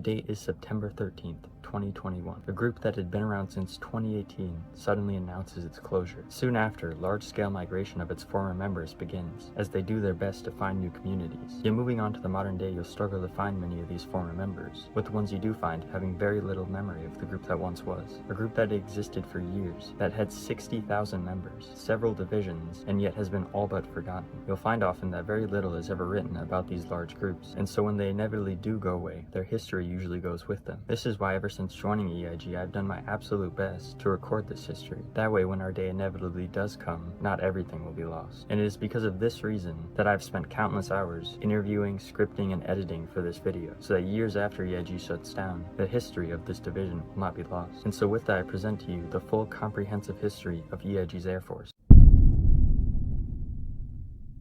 date is September 13th, 2021. A group that had been around since 2018 suddenly announces its closure. Soon after, large-scale migration of its former members begins, as they do their best to find new communities. Yet moving on to the modern day, you'll struggle to find many of these former members, with the ones you do find having very little memory of the group that once was. A group that existed for years, that had 60,000 members, several divisions, and yet has been all but forgotten. You'll find often that very little is ever written about these large groups, and so when they inevitably do go away, their history usually goes with them. This is why ever since joining EIG, I've done my absolute best to record this history. That way, when our day inevitably does come, not everything will be lost. And it is because of this reason that I've spent countless hours interviewing, scripting, and editing for this video, so that years after EIG shuts down, the history of this division will not be lost. And so with that, I present to you the full comprehensive history of EIG's Air Force.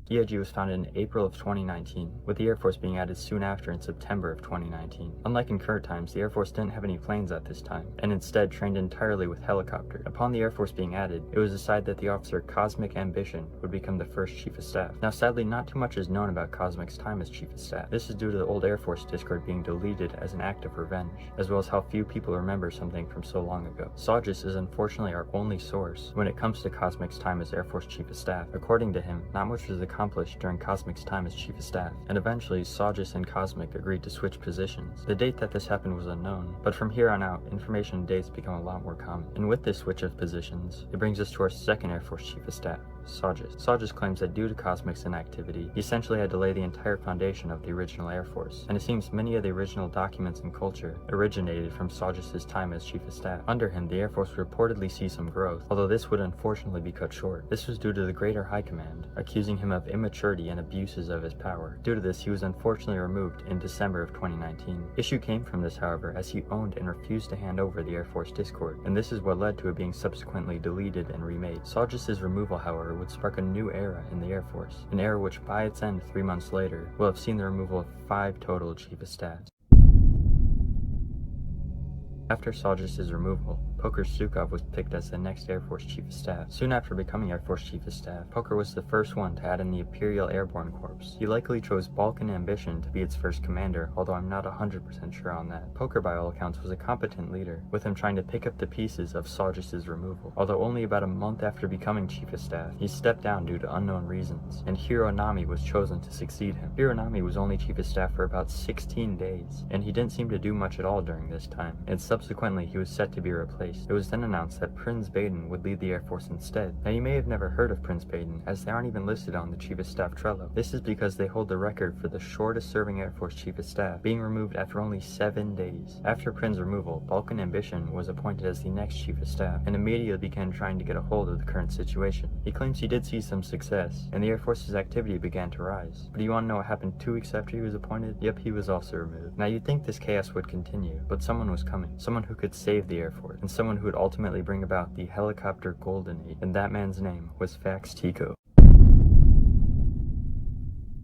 EIG was founded in April of 2019, with the Air Force being added soon after in September of 2019. Unlike in current times, the Air Force didn't have any planes at this time, and instead trained entirely with helicopter. Upon the Air Force being added, it was decided that the officer Cosmic Ambition would become the first Chief of Staff. Now sadly, not too much is known about Cosmic's time as Chief of Staff. This is due to the old Air Force Discord being deleted as an act of revenge, as well as how few people remember something from so long ago. Saugis is unfortunately our only source when it comes to Cosmic's time as Air Force Chief of Staff. According to him, not much was accomplished during Cosmic's time as Chief of Staff, and eventually Saugis and Cosmic agreed to switch positions. The date that this happened was unknown, but from here on out, information and dates become a lot more common. And with this switch of positions, it brings us to our second Air Force Chief of Staff, Saugis. Saugis claims that due to Cosmic's inactivity, he essentially had to lay the entire foundation of the original Air Force, and it seems many of the original documents and culture originated from Saugis' time as Chief of Staff. Under him, the Air Force would reportedly see some growth, although this would unfortunately be cut short. This was due to the Greater High Command accusing him of immaturity and abuses of his power. Due to this, he was unfortunately removed in December of 2019. Issue came from this, however, as he owned and refused to hand over the Air Force Discord, and this is what led to it being subsequently deleted and remade. Saugis' removal, however, would spark a new era in the Air Force, an era which by its end 3 months later will have seen the removal of 5 total Chief of Staffs. After Saugis' removal, Poker Sukov was picked as the next Air Force Chief of Staff. Soon after becoming Air Force Chief of Staff, Poker was the first one to add in the Imperial Airborne Corps. He likely chose Balkan Ambition to be its first commander, although I'm not 100% sure on that. Poker, by all accounts, was a competent leader, with him trying to pick up the pieces of Saugis' removal. Although only about a month after becoming Chief of Staff, he stepped down due to unknown reasons, and Hironami was chosen to succeed him. Hironami was only Chief of Staff for about 16 days, and he didn't seem to do much at all during this time, and subsequently he was set to be replaced. It was then announced that Prince Baden would lead the Air Force instead. Now you may have never heard of Prince Baden, as they aren't even listed on the Chief of Staff Trello. This is because they hold the record for the shortest serving Air Force Chief of Staff, being removed after only 7 days. After Prince's removal, Balkan Ambition was appointed as the next Chief of Staff, and immediately began trying to get a hold of the current situation. He claims he did see some success, and the Air Force's activity began to rise. But do you want to know what happened 2 weeks after he was appointed? Yep, he was also removed. Now you'd think this chaos would continue, but someone was coming. Someone who could save the Air Force, and someone who would ultimately bring about the helicopter golden age, and that man's name was Fax Tico.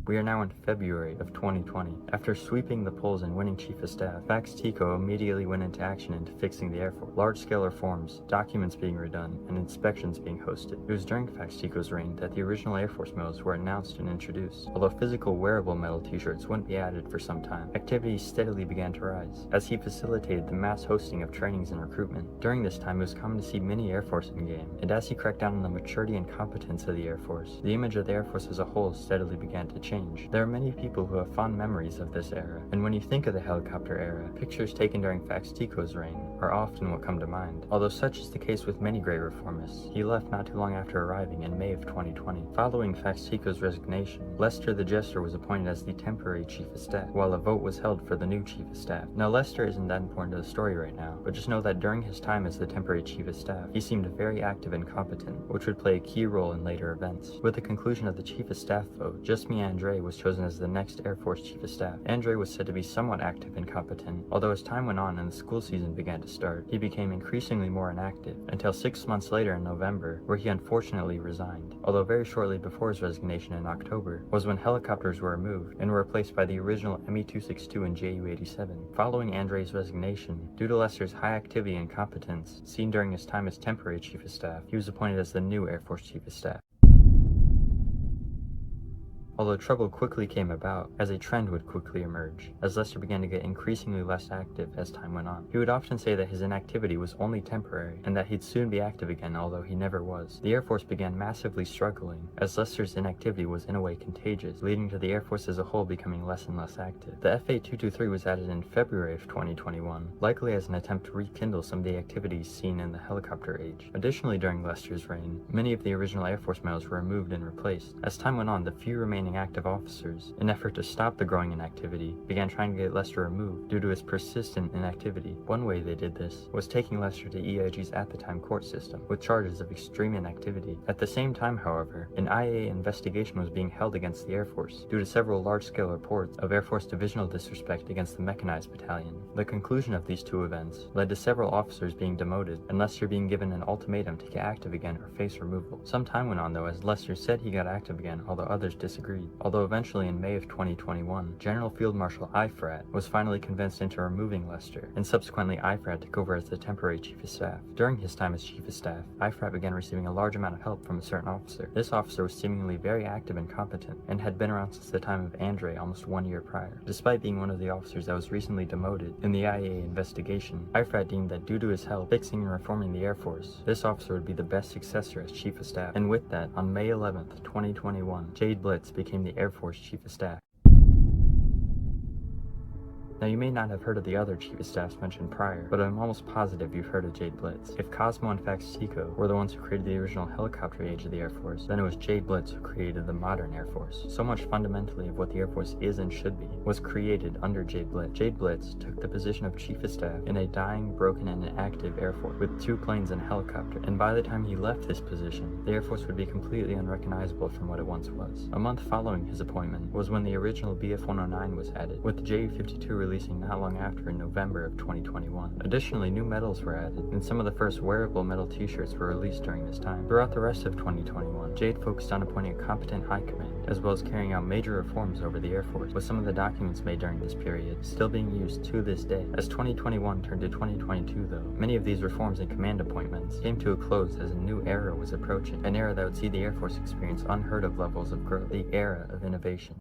We are now in February of 2020. After sweeping the polls and winning Chief of Staff, Fax Tico immediately went into action into fixing the Air Force. Large-scale reforms, documents being redone, and inspections being hosted. It was during Fax Tico's reign that the original Air Force medals were announced and introduced. Although physical wearable medal t-shirts wouldn't be added for some time, activity steadily began to rise, as he facilitated the mass hosting of trainings and recruitment. During this time, it was common to see mini Air Force in-game, and as he cracked down on the maturity and competence of the Air Force, the image of the Air Force as a whole steadily began to change. There are many people who have fond memories of this era, and when you think of the helicopter era, pictures taken during Fax Tico's reign are often what come to mind. Although such is the case with many great reformists, he left not too long after arriving in May of 2020. Following Fax Tico's resignation, Lester the Jester was appointed as the temporary Chief of Staff, while a vote was held for the new Chief of Staff. Now Lester isn't that important to the story right now, but just know that during his time as the temporary Chief of Staff, he seemed very active and competent, which would play a key role in later events. With the conclusion of the Chief of Staff vote, Justme Andre was chosen as the next Air Force Chief of Staff. Andre was said to be somewhat active and competent, although as time went on and the school season began to start, he became increasingly more inactive, until 6 months later in November, where he unfortunately resigned. Although very shortly before his resignation in October was when helicopters were removed and were replaced by the original Me-262 and Ju-87. Following Andre's resignation, due to Lester's high activity and competence seen during his time as temporary Chief of Staff, he was appointed as the new Air Force Chief of Staff. although trouble quickly came about, as a trend would quickly emerge, as Lester began to get increasingly less active as time went on. He would often say that his inactivity was only temporary, and that he'd soon be active again, although he never was. The Air Force began massively struggling, as Lester's inactivity was in a way contagious, leading to the Air Force as a whole becoming less and less active. The F-8223 was added in February of 2021, likely as an attempt to rekindle some of the activities seen in the helicopter age. Additionally, during Lester's reign, many of the original Air Force medals were removed and replaced. As time went on, the few remaining active officers, in an effort to stop the growing inactivity, began trying to get Lester removed due to his persistent inactivity. One way they did this was taking Lester to EIG's at-the-time court system, with charges of extreme inactivity. At the same time, however, an IAA investigation was being held against the Air Force due to several large-scale reports of Air Force divisional disrespect against the mechanized battalion. The conclusion of these two events led to several officers being demoted, and Lester being given an ultimatum to get active again or face removal. Some time went on though, as Lester said he got active again, although others disagreed. Although eventually in May of 2021, General Field Marshal Eifrat was finally convinced into removing Lester, and subsequently Eifrat took over as the temporary Chief of Staff. During his time as Chief of Staff, Eifrat began receiving a large amount of help from a certain officer. This officer was seemingly very active and competent, and had been around since the time of Andre almost 1 year prior. Despite being one of the officers that was recently demoted in the IAA investigation, Eifrat deemed that due to his help fixing and reforming the Air Force, this officer would be the best successor as Chief of Staff. And with that, on May 11th, 2021, JadeBlitz became the Air Force Chief of Staff. Now, you may not have heard of the other Chief of Staffs mentioned prior, but I'm almost positive you've heard of JadeBlitz. If Cosmo and Fax Tico were the ones who created the original helicopter age of the Air Force, then it was JadeBlitz who created the modern Air Force. So much fundamentally of what the Air Force is and should be was created under JadeBlitz. JadeBlitz took the position of Chief of Staff in a dying, broken, and inactive Air Force with 2 planes and a helicopter, and by the time he left this position, the Air Force would be completely unrecognizable from what it once was. A month following his appointment was when the original BF-109 was added, with the Ju-52 releasing not long after in November of 2021. Additionally, new medals were added, and some of the first wearable metal t-shirts were released during this time. Throughout the rest of 2021, Jade focused on appointing a competent high command, as well as carrying out major reforms over the Air Force, with some of the documents made during this period still being used to this day. As 2021 turned to 2022 though, many of these reforms and command appointments came to a close as a new era was approaching, an era that would see the Air Force experience unheard of levels of growth, the era of innovation.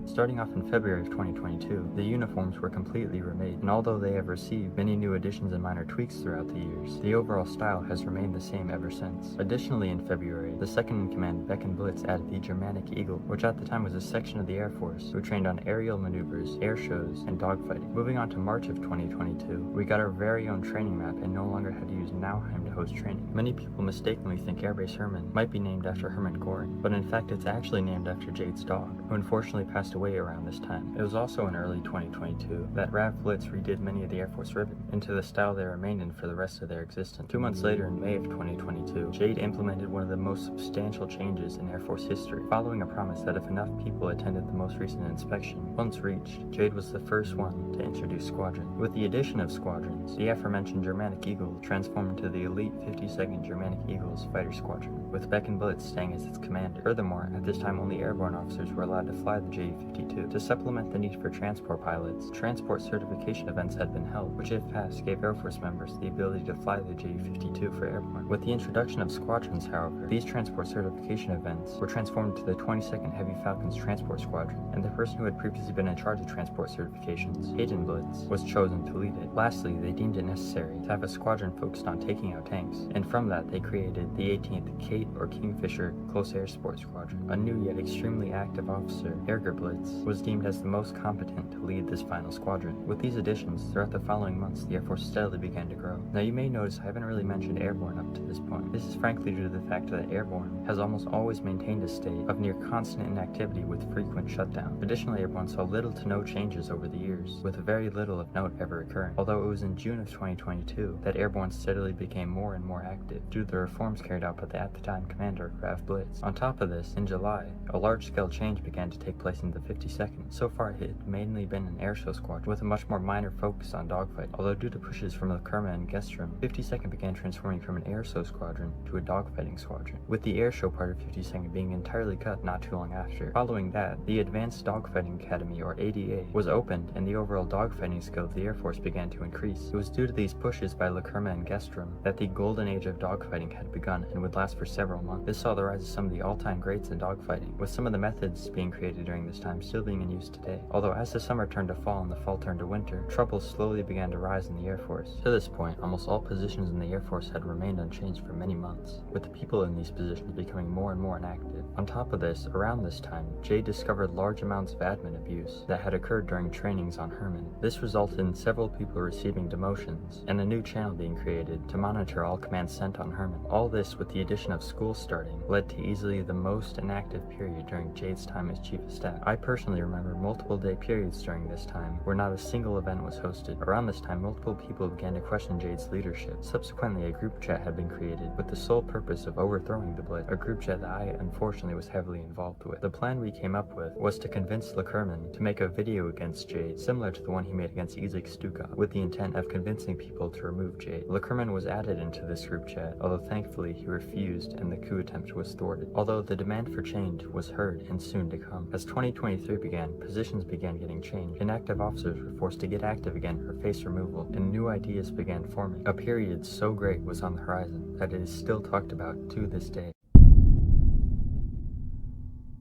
Starting off in February of 2022, the uniforms were completely remade, and although they have received many new additions and minor tweaks throughout the years, the overall style has remained the same ever since. Additionally, in February, the second-in-command Beck and Blitz added the Germanic Eagle, which at the time was a section of the Air Force who trained on aerial maneuvers, air shows, and dogfighting. Moving on to March of 2022, we got our very own training map and no longer had to use Nauheim to host training. Many people mistakenly think Airbase Herman might be named after Herman Goring, but in fact it's actually named after Jade's dog, who unfortunately passed away around this time. It was also in early 2022 that RAV Blitz redid many of the Air Force ribbon into the style they remained in for the rest of their existence. 2 months later, in May of 2022, Jade implemented one of the most substantial changes in Air Force history, following a promise that if enough people attended the most recent inspection. Once reached, Jade was the first one to introduce squadrons. With the addition of squadrons, the aforementioned Germanic Eagle transformed into the elite 52nd Germanic Eagles Fighter Squadron, with Beck and Blitz staying as its commander. Furthermore, at this time only airborne officers were allowed to fly the Ju-52. To supplement the need for transport pilots, transport certification events had been held, which if passed gave Air Force members the ability to fly the Ju-52 for airborne. With the introduction of squadrons, however, these transport certification events were transformed to the 22nd Heavy Falcons Transport Squadron, and the person who had previously been in charge of transport certifications, Hayden Blitz, was chosen to lead it. Lastly, they deemed it necessary to have a squadron focused on taking out tanks, and from that they created the 18th Kate or Kingfisher Close Air Support Squadron. A new yet extremely active officer, Erger Blitz, was deemed as the most competent to lead this final squadron. With these additions, throughout the following months, the Air Force steadily began to grow. Now you may notice I haven't really mentioned airborne up to this point. This is frankly due to the fact that airborne has almost always maintained a state of near constant inactivity with frequent shutdown. Additionally, airborne saw little to no changes over the years, with very little of note ever occurring, although it was in June of 2022 that airborne steadily became more and more active due to the reforms carried out by the at-the-time commander, RAV Blitz. On top of this, in July, a large-scale change began to take place in the the 52nd. So far it had mainly been an airshow squadron, with a much more minor focus on dogfighting. Although due to pushes from Lakerma and Gestrum, 52nd began transforming from an airshow squadron to a dogfighting squadron, with the airshow part of 52nd being entirely cut not too long after. Following that, the Advanced Dogfighting Academy, or ADA, was opened, and the overall dogfighting skill of the Air Force began to increase. It was due to these pushes by Lakerma and Gestrum that the golden age of dogfighting had begun and would last for several months. This saw the rise of some of the all-time greats in dogfighting, with some of the methods being created during this time still being in use today. Although as the summer turned to fall and the fall turned to winter, trouble slowly began to rise in the Air Force. To this point, almost all positions in the Air Force had remained unchanged for many months, with the people in these positions becoming more and more inactive. On top of this, around this time, Jade discovered large amounts of admin abuse that had occurred during trainings on Herman. This resulted in several people receiving demotions, and a new channel being created to monitor all commands sent on Herman. All this, with the addition of school starting, led to easily the most inactive period during Jade's time as Chief of Staff. I personally remember multiple day periods during this time where not a single event was hosted. Around this time, multiple people began to question Jade's leadership. Subsequently, a group chat had been created with the sole purpose of overthrowing the Blitz, a group chat that I unfortunately was heavily involved with. The plan we came up with was to convince Lakerman to make a video against Jade, similar to the one he made against Isaac Stukov, with the intent of convincing people to remove Jade. Lakerman was added into this group chat, although thankfully he refused and the coup attempt was thwarted. Although the demand for change was heard and soon to come. As 2023 began, positions began getting changed. Inactive officers were forced to get active again or face removal, and new ideas began forming. A period so great was on the horizon that it is still talked about to this day.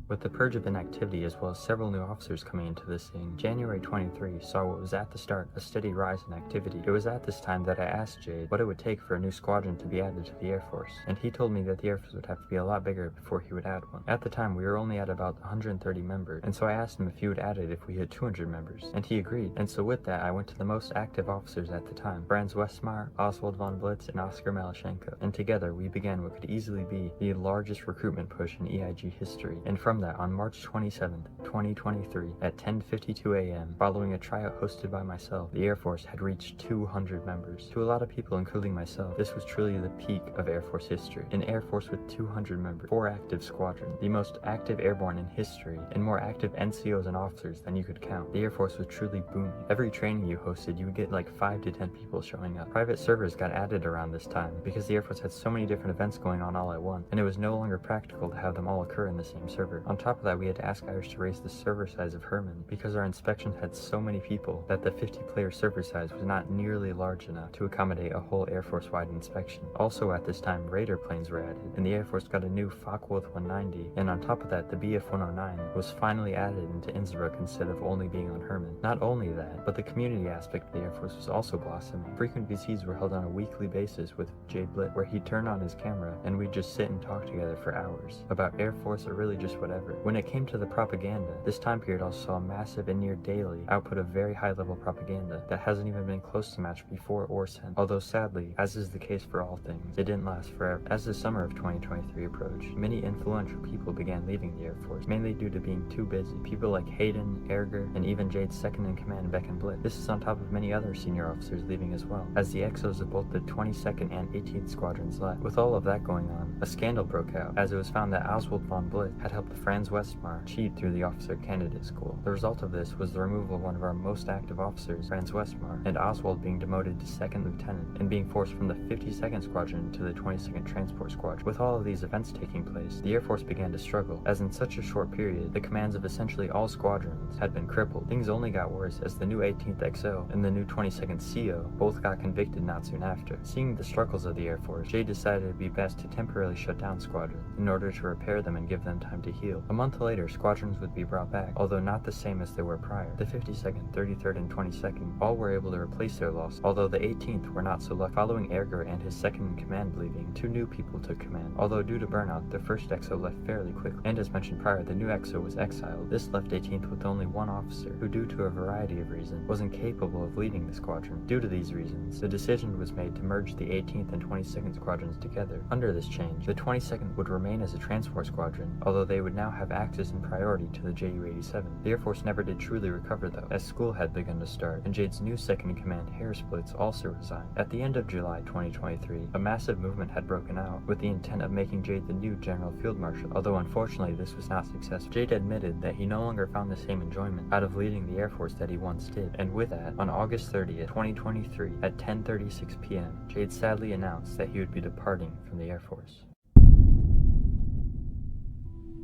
With the purge of inactivity as well as several new officers coming into the scene, January 23 saw what was at the start a steady rise in activity. It was at this time that I asked Jade what it would take for a new squadron to be added to the Air Force, and he told me that the Air Force would have to be a lot bigger before he would add one. At the time, we were only at about 130 members, and so I asked him if he would add it if we hit 200 members, and he agreed. And so with that, I went to the most active officers at the time, Franz Westmeyer, Oswald von Blitz, and Oscar Malashenko, and together we began what could easily be the largest recruitment push in EIG history. And from that, on March 27, 2023, at 10:52 a.m., following a tryout hosted by myself, the Air Force had reached 200 members. To a lot of people, including myself, this was truly the peak of Air Force history. An Air Force with 200 members, 4 active squadrons, the most active airborne in history, and more active NCOs and officers than you could count. The Air Force was truly booming. Every training you hosted, you would get like 5 to 10 people showing up. Private servers got added around this time because the Air Force had so many different events going on all at once, and it was no longer practical to have them all occur in the same server. On top of that, we had to ask Irish to raise the server size of Herman because our inspections had so many people that the 50-player server size was not nearly large enough to accommodate a whole Air Force-wide inspection. Also at this time, Raider planes were added, and the Air Force got a new Focke-Wulf 190, and on top of that, the Bf-109 was finally added into Innsbruck instead of only being on Herman. Not only that, but the community aspect of the Air Force was also blossoming. Frequent VCs were held on a weekly basis with JadeBlitz, where he'd turn on his camera and we'd just sit and talk together for hours about Air Force or really just whatever. When it came to the propaganda, this time period also saw a massive and near daily output of very high level propaganda that hasn't even been close to matched before or since. Although sadly, as is the case for all things, it didn't last forever. As the summer of 2023 approached, many influential people began leaving the Air Force, mainly due to being too busy. People like Hayden, Erger, and even Jade's second-in-command Beck and Blitz. This is on top of many other senior officers leaving as well, as the exos of both the 22nd and 18th squadrons left. With all of that going on, a scandal broke out, as it was found that Oswald von Blitz had helped Franz Westmeyer cheat through the officer candidate school. The result of this was the removal of one of our most active officers, Franz Westmeyer, and Oswald being demoted to 2nd Lieutenant and being forced from the 52nd Squadron to the 22nd Transport Squadron. With all of these events taking place, the Air Force began to struggle, as in such a short period, the commands of essentially all squadrons had been crippled. Things only got worse as the new 18th XO and the new 22nd CO both got convicted not soon after. Seeing the struggles of the Air Force, Jade decided it would be best to temporarily shut down squadrons in order to repair them and give them time to heal. A month later, squadrons would be brought back, although not the same as they were prior. The 52nd, 33rd, and 22nd all were able to replace their loss, although the 18th were not so lucky. Following Erger and his second-in-command leaving, 2 new people took command, although due to burnout, the first XO left fairly quickly, and as mentioned prior, the new XO was exiled. This left 18th with only 1 officer, who due to a variety of reasons, wasn't capable of leading the squadron. Due to these reasons, the decision was made to merge the 18th and 22nd squadrons together. Under this change, the 22nd would remain as a transport squadron, although they would now now have access and priority to the Ju-87. The Air Force never did truly recover though, as school had begun to start, and Jade's new second-in-command Blitz also resigned. At the end of July 2023, a massive movement had broken out, with the intent of making Jade the new General Field Marshal, although unfortunately this was not successful. Jade admitted that he no longer found the same enjoyment out of leading the Air Force that he once did, and with that, on August 30th, 2023, at 10:36 p.m., Jade sadly announced that he would be departing from the Air Force.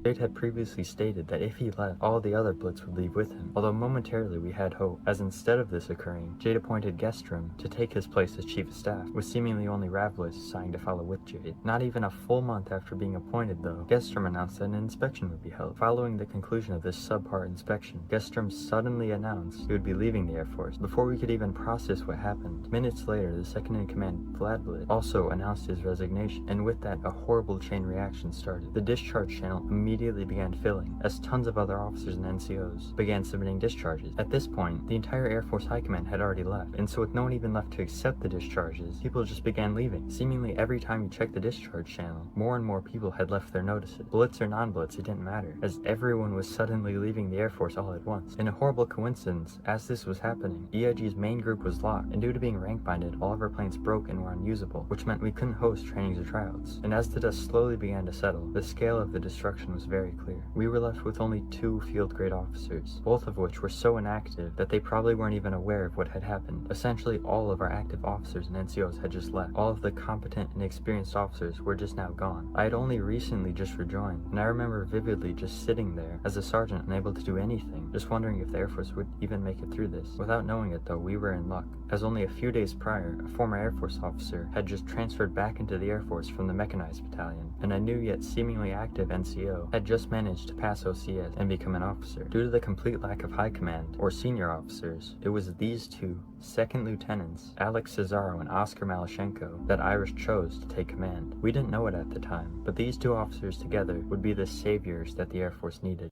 Jade had previously stated that if he left, all the other Blitz would leave with him, although momentarily we had hope, as instead of this occurring, Jade appointed Gestrum to take his place as Chief of Staff, with seemingly only Ravlis signed to follow with Jade. Not even a full month after being appointed though, Gestrum announced that an inspection would be held. Following the conclusion of this subpar inspection, Gestrum suddenly announced he would be leaving the Air Force. Before we could even process what happened, minutes later the second-in-command, Blitz, also announced his resignation, and with that a horrible chain reaction started. The discharge channel immediately began filling, as tons of other officers and NCOs began submitting discharges. At this point, the entire Air Force High Command had already left, and so with no one even left to accept the discharges, people just began leaving. Seemingly every time you checked the discharge channel, more and more people had left their notices. Blitz or non-Blitz, it didn't matter, as everyone was suddenly leaving the Air Force all at once. In a horrible coincidence, as this was happening, EIG's main group was locked, and due to being rank binded, all of our planes broke and were unusable, which meant we couldn't host trainings or tryouts. And as the dust slowly began to settle, the scale of the destruction was very clear. We were left with only 2 field-grade officers, both of which were so inactive that they probably weren't even aware of what had happened. Essentially, all of our active officers and NCOs had just left. All of the competent and experienced officers were just now gone. I had only recently just rejoined, and I remember vividly just sitting there as a sergeant unable to do anything, just wondering if the Air Force would even make it through this. Without knowing it though, we were in luck, as only a few days prior, a former Air Force officer had just transferred back into the Air Force from the Mechanized Battalion, and a new yet seemingly active NCO had just managed to pass OCS and become an officer. Due to the complete lack of high command, or senior officers, it was these two second lieutenants, Alex Cesaro and Oscar Malashenko, that Irish chose to take command. We didn't know it at the time, but these two officers together would be the saviors that the Air Force needed.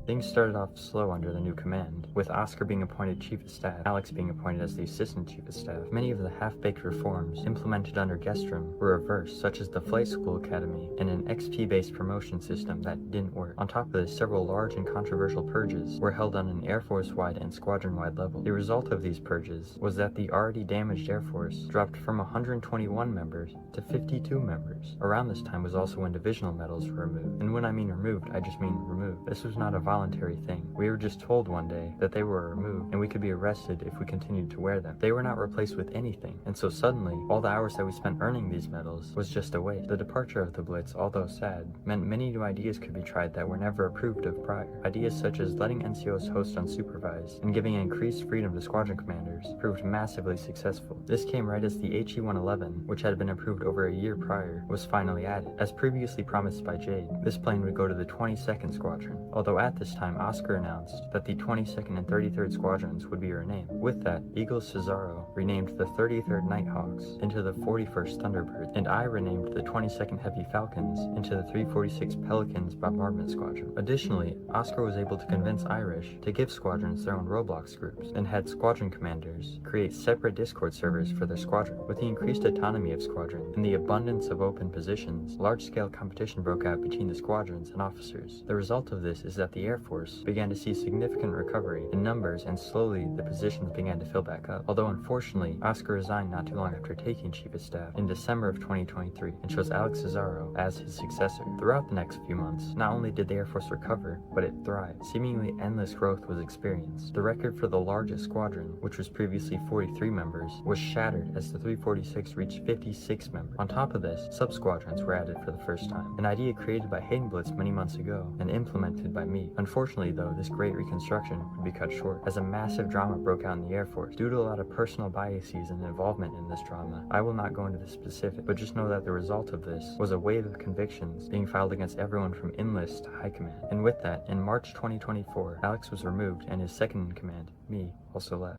Things started off slow under the new command, with Oscar being appointed Chief of Staff, Alex being appointed as the Assistant Chief of Staff. Many of the half-baked reforms implemented under Gestrum were reversed, such as the Flight School Academy and an XP-based promotion system that didn't work. On top of this, several large and controversial purges were held on an Air Force-wide and squadron-wide level. The result of these purges was that the already damaged Air Force dropped from 121 members to 52 members. Around this time was also when divisional medals were removed. And when I mean removed, I just mean removed. This was not a voluntary thing. We were just told one day that they were removed and we could be arrested if we continued to wear them. They were not replaced with anything, and so suddenly all the hours that we spent earning these medals was just a waste. The departure of the Blitz, although sad, meant many new ideas could be tried that were never approved of prior. Ideas such as letting NCOs host unsupervised and giving increased freedom to squadron commanders proved massively successful. This came right as the HE-111, which had been approved over a year prior, was finally added. As previously promised by Jade, this plane would go to the 22nd Squadron, although at this time Oscar announced that the 22nd and 33rd Squadrons would be renamed. With that, Eagle Cesaro renamed the 33rd Nighthawks into the 41st Thunderbirds, and I renamed the 22nd Heavy Falcons into the 346 Pelicans Bombardment Squadron. Additionally, Oscar was able to convince Irish to give squadrons their own Roblox groups, and had squadron commanders create separate Discord servers for their squadron. With the increased autonomy of squadrons and the abundance of open positions, large-scale competition broke out between the squadrons and officers. The result of this is that the Air Force began to see significant recovery in numbers, and slowly the positions began to fill back up. Although unfortunately, Oscar resigned not too long after taking Chief of Staff in December of 2023 and chose Alex Cesaro as his successor. Throughout the next few months, not only did the Air Force recover, but it thrived. Seemingly endless growth was experienced. The record for the largest squadron, which was previously 43 members, was shattered as the 346 reached 56 members. On top of this, sub-squadrons were added for the first time, an idea created by Hayden Blitz many months ago and implemented by me. Unfortunately though, this Great Reconstruction would be cut short, as a massive drama broke out in the Air Force. Due to a lot of personal biases and involvement in this drama, I will not go into the specifics, but just know that the result of this was a wave of convictions being filed against everyone from enlist to high command. And with that, in March 2024, Alex was removed and his second in command, me, also left.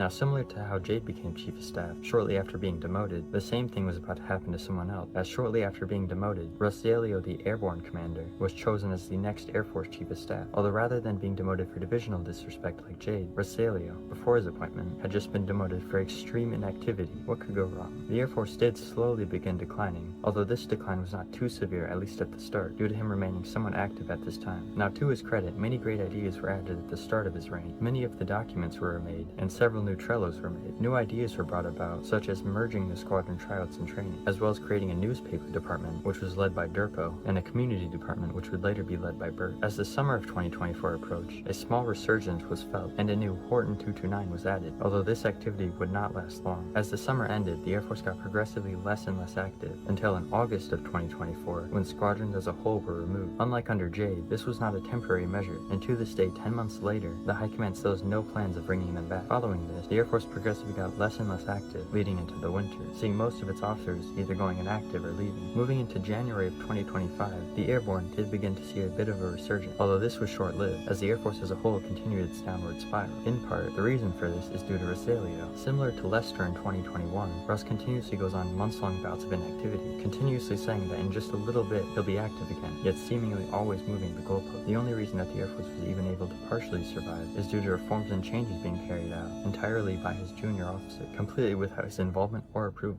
Now, similar to how Jade became Chief of Staff shortly after being demoted, the same thing was about to happen to someone else, as shortly after being demoted, Rosalio, the Airborne Commander, was chosen as the next Air Force Chief of Staff, although rather than being demoted for divisional disrespect like Jade, Rosalio, before his appointment, had just been demoted for extreme inactivity. What could go wrong? The Air Force did slowly begin declining, although this decline was not too severe, at least at the start, due to him remaining somewhat active at this time. Now, to his credit, many great ideas were added at the start of his reign. Many of the documents were remade, and several new Trellos were made. New ideas were brought about, such as merging the squadron tryouts and training, as well as creating a newspaper department, which was led by Durpo, and a community department, which would later be led by Burt. As the summer of 2024 approached, a small resurgence was felt, and a new Horton 229 was added, although this activity would not last long. As the summer ended, the Air Force got progressively less and less active, until in August of 2024, when squadrons as a whole were removed. Unlike under Jade, this was not a temporary measure, and to this day, 10 months later, the High Command still has no plans of bringing them back. Following this, the Air Force progressively got less and less active, leading into the winter, seeing most of its officers either going inactive or leaving. Moving into January of 2025, the Airborne did begin to see a bit of a resurgence, although this was short-lived, as the Air Force as a whole continued its downward spiral. In part, the reason for this is due to Rosalio. Similar to Lester in 2021, Russ continuously goes on months-long bouts of inactivity, continuously saying that in just a little bit he'll be active again, yet seemingly always moving the goalpost. The only reason that the Air Force was even able to partially survive is due to reforms and changes being carried out entirely by his junior officer, completely without his involvement or approval.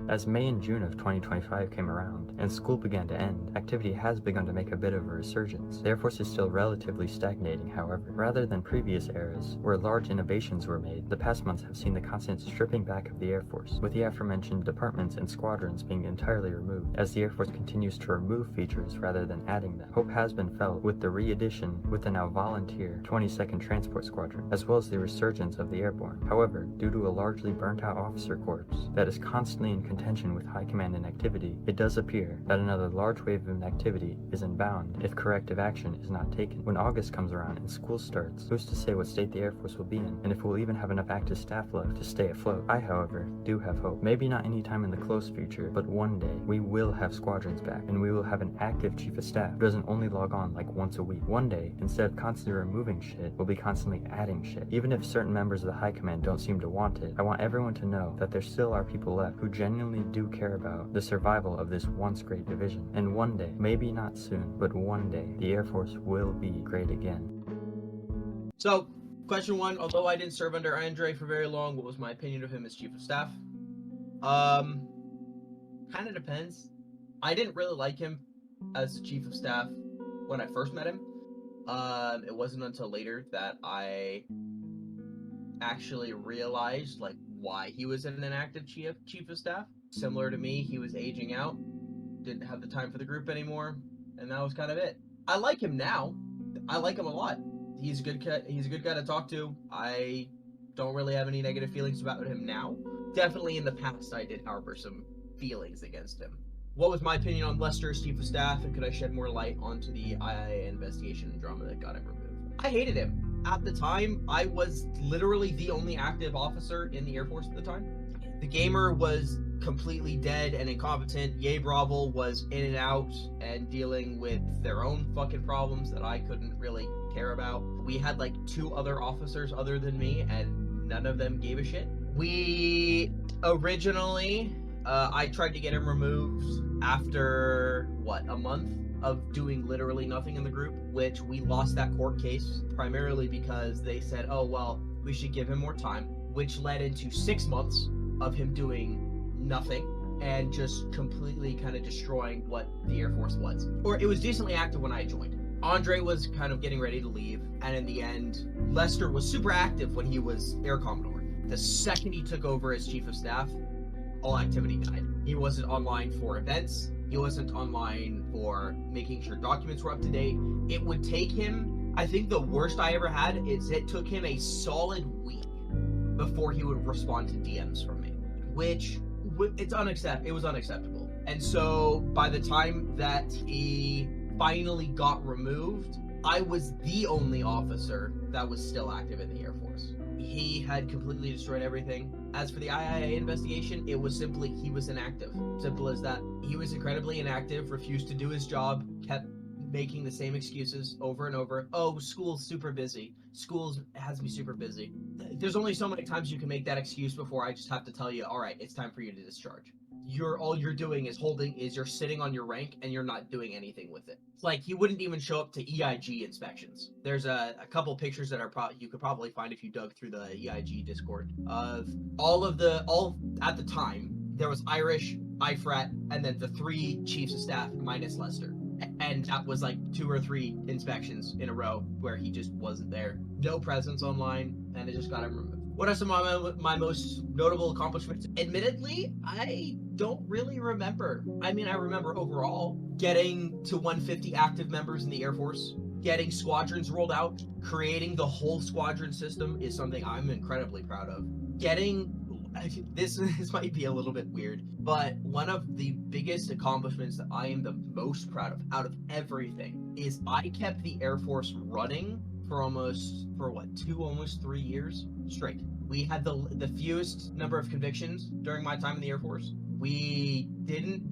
As May and June of 2025 came around, and school began to end, activity has begun to make a bit of a resurgence. The Air Force is still relatively stagnating, however. Rather than previous eras, where large innovations were made, the past months have seen the constant stripping back of the Air Force, with the aforementioned departments and squadrons being entirely removed, as the Air Force continues to remove features rather than adding them. Hope has been felt with the re-addition with the now volunteer 22nd Transport Squadron, as well as the resurgence of the Airborne. However, due to a largely burnt-out officer corps that is constantly in contention with high command inactivity, it does appear that another large wave of inactivity is inbound if corrective action is not taken. When August comes around and school starts, who's to say what state the Air Force will be in, and if we'll even have enough active staff left to stay afloat? I, however, do have hope. Maybe not anytime in the close future, but one day, we will have squadrons back, and we will have an active chief of staff who doesn't only log on like once a week. One day, instead of constantly removing shit, we'll be constantly adding shit. Even if certain members of the high command don't seem to want it, I want everyone to know that there still are people left who genuinely do care about the survival of this once great division. And one day, maybe not soon, but one day, the Air Force will be great again. So, question one, although I didn't serve under Andre for very long, what was my opinion of him as Chief of Staff? Kind of depends. I didn't really like him as Chief of Staff when I first met him. It wasn't until later that I actually realized, like, why he was an inactive chief of staff. Similar to me, he was aging out, didn't have the time for the group anymore, and that was kind of it. I like him now. I like him a lot. He's a good guy to talk to. I don't really have any negative feelings about him now. Definitely in the past, I did harbor some feelings against him. What was my opinion on Lester as Chief of Staff, and could I shed more light onto the IIA investigation and drama that got him removed? I hated him. At the time, I was literally the only active officer in the Air Force at the time. The gamer was completely dead and incompetent. Yay Bravo was in and out and dealing with their own fucking problems that I couldn't really care about. We had like 2 other officers other than me, and none of them gave a shit. We originally, I tried to get him removed after, a month of doing literally nothing in the group, which we lost that court case primarily because they said, oh, well, we should give him more time, which led into 6 months of him doing nothing and just completely kind of destroying what the Air Force was. Or it was decently active when I joined. Andre was kind of getting ready to leave, and in the end, Lester was super active when he was Air Commodore. The second he took over as Chief of Staff, all activity died. He wasn't online for events. He wasn't online for making sure documents were up to date. It would take him, I think the worst I ever had is it took him a solid week before he would respond to DMs from me, which it was unacceptable. And so by the time that he finally got removed, I was the only officer that was still active in the Air Force. He had completely destroyed everything. As for the IIA investigation, it was simply he was inactive. Simple as that. He was incredibly inactive, refused to do his job, kept making the same excuses over and over. Oh, school's super busy. School has me super busy. There's only so many times you can make that excuse before I just have to tell you, all right, it's time for you to discharge. All you're doing is you're sitting on your rank and you're not doing anything with it. It's like he wouldn't even show up to EIG inspections. There's a couple pictures that you could probably find if you dug through the EIG Discord of all at the time. There was Irish, IFRAT, and then the 3 chiefs of staff minus Lester. And that was like 2 or 3 inspections in a row where he just wasn't there. No presence online, and it just got him removed. What are some of my most notable accomplishments? Admittedly, I don't really remember. I mean, I remember overall getting to 150 active members in the Air Force, getting squadrons rolled out, creating the whole squadron system is something I'm incredibly proud of. This might be a little bit weird, but one of the biggest accomplishments that I am the most proud of out of everything is I kept the Air Force running for almost 3 years straight. We had the fewest number of convictions during my time in the Air Force. We didn't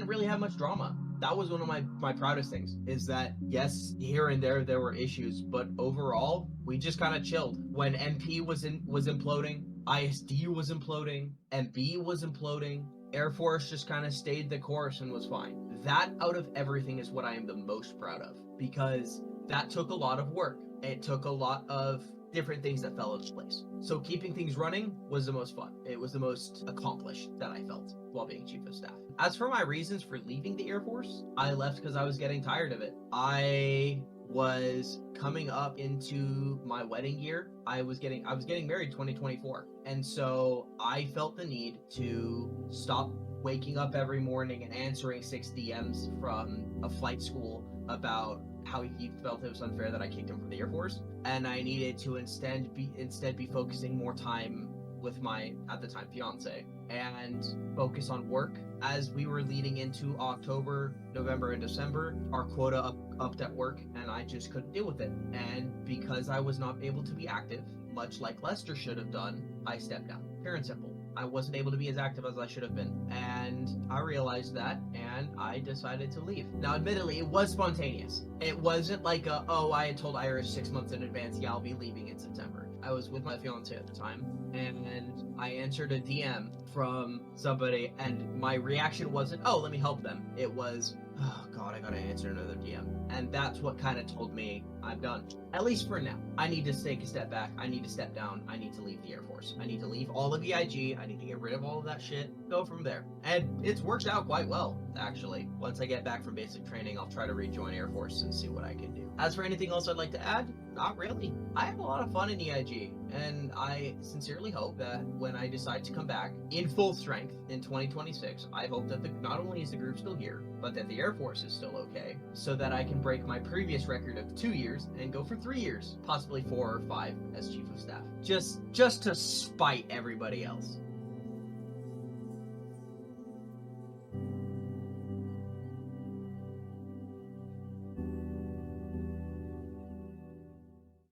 really have much drama. That was one of my proudest things, is that yes, here and there were issues, but overall we just kind of chilled. When MP was imploding, ISD was imploding, MB was imploding, Air Force just kind of stayed the course and was fine. That out of everything is what I am the most proud of, because that took a lot of work. It took a lot of different things that fell into place. So keeping things running was the most fun. It was the most accomplished that I felt while being chief of staff. As for my reasons for leaving the Air Force, I left because I was getting tired of it. I was coming up into my wedding year. I was getting married 2024. And so I felt the need to stop waking up every morning and answering 6 DMs from a flight school about how he felt it was unfair that I kicked him from the Air Force, and I needed to instead be focusing more time with my, at the time, fiance, and focus on work. As we were leading into October, November, and December, our quota upped at work, and I just couldn't deal with it. And because I was not able to be active, much like Lester should have done, I stepped down. Pure and simple. I wasn't able to be as active as I should have been. And I realized that, and I decided to leave. Now, admittedly, it was spontaneous. It wasn't like I had told Irish 6 months in advance, yeah, I'll be leaving in September. I was with my fiance at the time, and I answered a DM from somebody, and my reaction wasn't, oh, let me help them. It was, oh God, I gotta answer another DM. And that's what kind of told me I'm done. At least for now. I need to take a step back. I need to step down. I need to leave the Air Force. I need to leave all of EIG. I need to get rid of all of that shit. Go from there. And it's worked out quite well, actually. Once I get back from basic training, I'll try to rejoin Air Force and see what I can do. As for anything else I'd like to add, not really. I have a lot of fun in EIG, and I sincerely hope that when I decide to come back in full strength in 2026, I hope that not only is the group still here, but that the Air Force is still okay, so that I can break my previous record of 2 years and go for 3 years, possibly 4 or 5 as Chief of Staff. Just to spite everybody else.